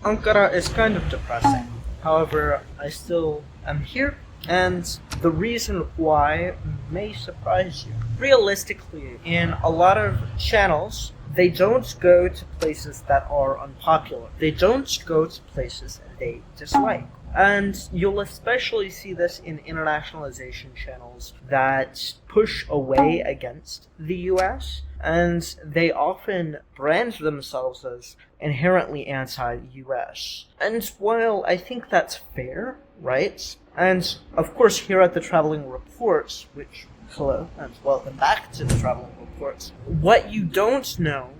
Ankara is kind of depressing. However, I still am here, and the reason why may surprise you. Realistically, in a lot of channels, they don't go to places that are unpopular. They don't go to places they dislike. And you'll especially see this in internationalization channels that push away against the US, and they often brand themselves as inherently anti-US. And while I think that's fair, right? And of course here at the Traveling Reports, which, hello, and welcome back to the Traveling Reports, what you don't know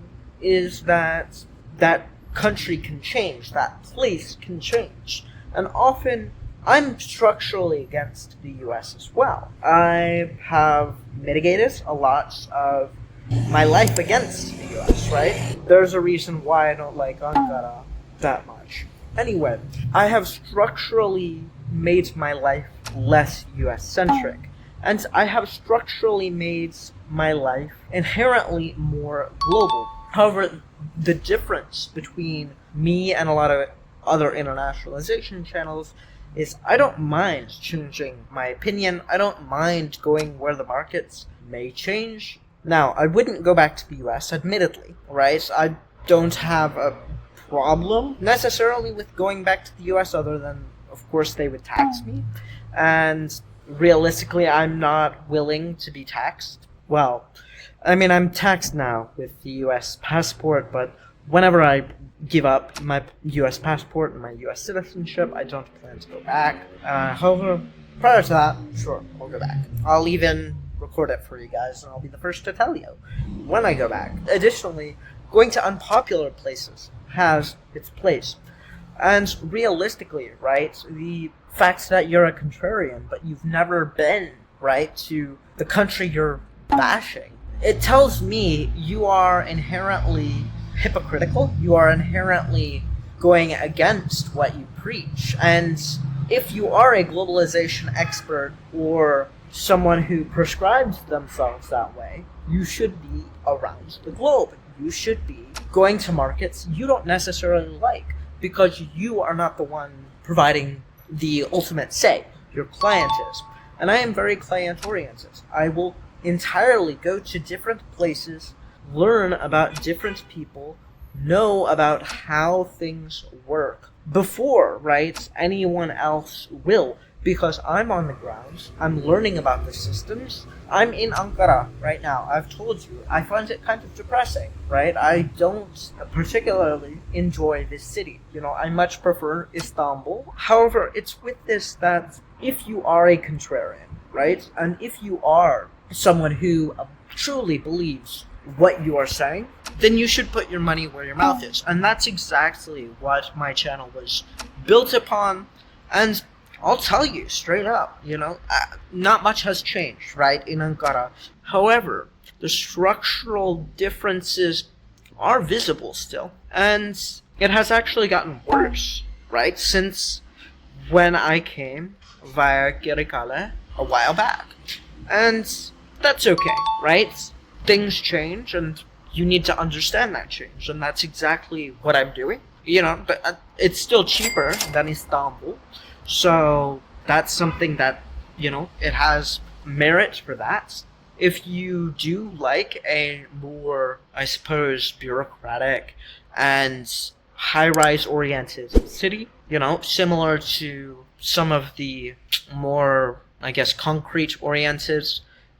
is that that country can change, that place can change. And often, I'm structurally against the US as well. I have mitigated a lot of my life against the US, right? There's a reason why I don't like Ankara that much. Anyway, I have structurally made my life less US-centric. And I have structurally made my life inherently more global. However, the difference between me and a lot of other internationalization channels is I don't mind changing my opinion. I don't mind going where the markets may change. Now, I wouldn't go back to the US, admittedly, right? I don't have a problem necessarily with going back to the US other than, of course, they would tax me. And realistically, I'm not willing to be taxed. Well, I mean, I'm taxed now with the US passport, but whenever I give up my US passport and my US citizenship, I don't plan to go back. However, prior to that, sure, I'll go back. I'll even record it for you guys, and I'll be the first to tell you when I go back. Additionally, going to unpopular places has its place. And realistically, right, the fact that you're a contrarian, but you've never been, right, to the country you're bashing, it tells me you are inherently hypocritical. You are inherently going against what you preach. And if you are a globalization expert or someone who prescribes themselves that way, you should be around the globe. You should be going to markets you don't necessarily like, because you are not the one providing the ultimate say. Your client is. And I am very client-oriented. I will entirely go to different places, learn about different people, know about how things work before, right, anyone else will. Because I'm on the ground, I'm learning about the systems. I'm in Ankara right now. I've told you, I find it kind of depressing, right? I don't particularly enjoy this city. You know, I much prefer Istanbul. However, it's with this that if you are a contrarian, right, and if you are someone who truly believes what you are saying, then you should put your money where your mouth is. And that's exactly what my channel was built upon. And I'll tell you straight up, you know, not much has changed, right, in Ankara. However, the structural differences are visible still. And it has actually gotten worse, right, since when I came via Kirikale a while back. And that's okay, right? Things change, and you need to understand that change, and that's exactly what I'm doing. You know, but it's still cheaper than Istanbul, so that's something that, you know, it has merit for that. If you do like a more, I suppose, bureaucratic and high-rise oriented city, you know, similar to some of the more, I guess, concrete oriented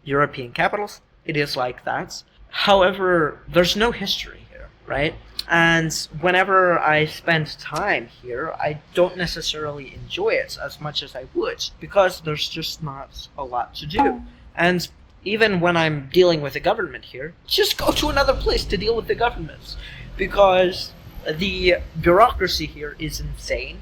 European capitals, it is like that. However, there's no history here, right? And whenever I spend time here, I don't necessarily enjoy it as much as I would, because there's just not a lot to do. And even when I'm dealing with the government here, just go to another place to deal with the government, because the bureaucracy here is insane.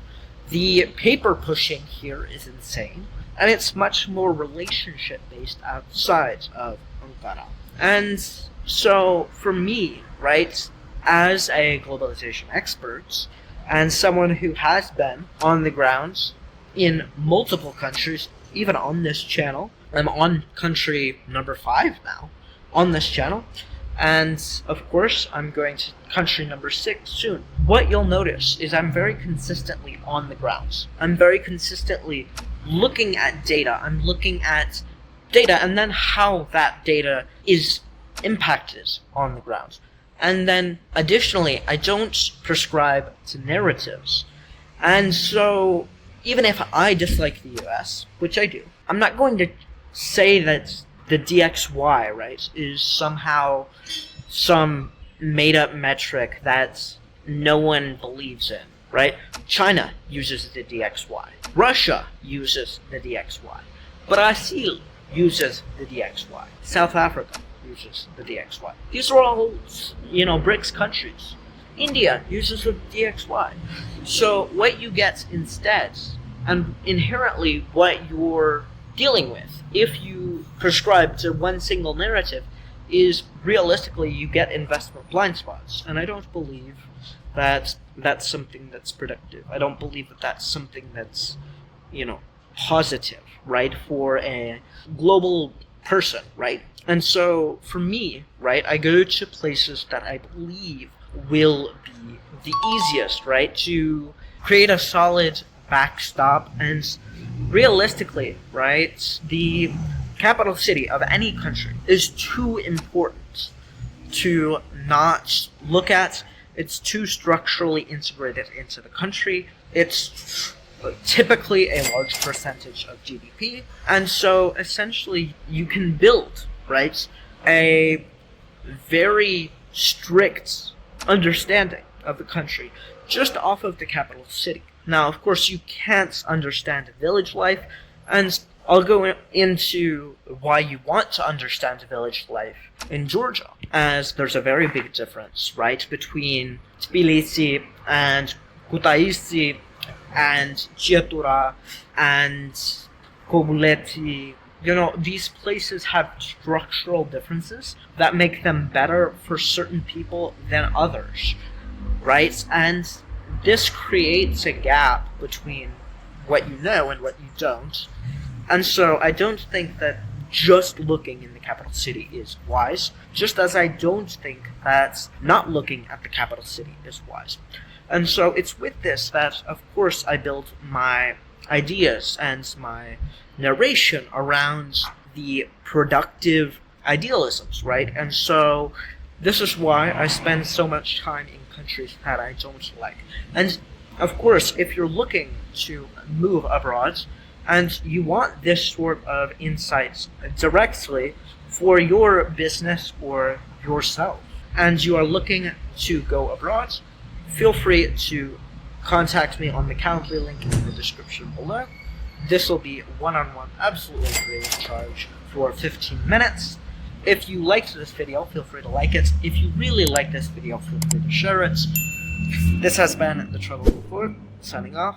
The paper pushing here is insane. And it's much more relationship-based outside of Ankara. And so, for me, right, as a globalization expert, and someone who has been on the ground in multiple countries, even on this channel, I'm on country number 5 now, on this channel, And of course, I'm going to country number 6 soon. What you'll notice is I'm very consistently on the ground. I'm very consistently looking at data. I'm looking at data and then how that data is impacted on the ground. And then additionally, I don't prescribe to narratives. And so even if I dislike the US, which I do, I'm not going to say that the DXY, right, is somehow some made-up metric that no one believes in, right? China uses the DXY. Russia uses the DXY. Brazil uses the DXY. South Africa uses the DXY. These are all, BRICS countries. India uses the DXY. So what you get instead, and inherently what you're dealing with, if you prescribe to one single narrative, is realistically you get investment blind spots. And I don't believe that that's something that's productive. I don't believe that that's something that's, positive, right, for a global person, right? And so for me, right, I go to places that I believe will be the easiest, right, to create a solid backstop. And realistically, right, the capital city of any country is too important to not look at. It's too structurally integrated into the country. It's typically a large percentage of GDP. And so essentially you can build, right, a very strict understanding of the country just off of the capital city. Now, of course, you can't understand village life, and I'll go into why you want to understand village life in Georgia, as there's a very big difference, right, between Tbilisi and Kutaisi and Chietura and Kobuleti. These places have structural differences that make them better for certain people than others, right? And this creates a gap between what you know and what you don't. And so I don't think that just looking in the capital city is wise, just as I don't think that not looking at the capital city is wise. And so it's with this that, of course, I build my ideas and my narration around the productive idealisms, right? And so this is why I spend so much time in countries that I don't like. And of course, if you're looking to move abroad and you want this sort of insights directly for your business or yourself, and you are looking to go abroad, feel free to contact me on the Calendly link in the description below. This will be one-on-one, absolutely free of charge for 15 minutes. If you liked this video, feel free to like it. If you really like this video, feel free to share it. This has been The Trouble Report, signing off.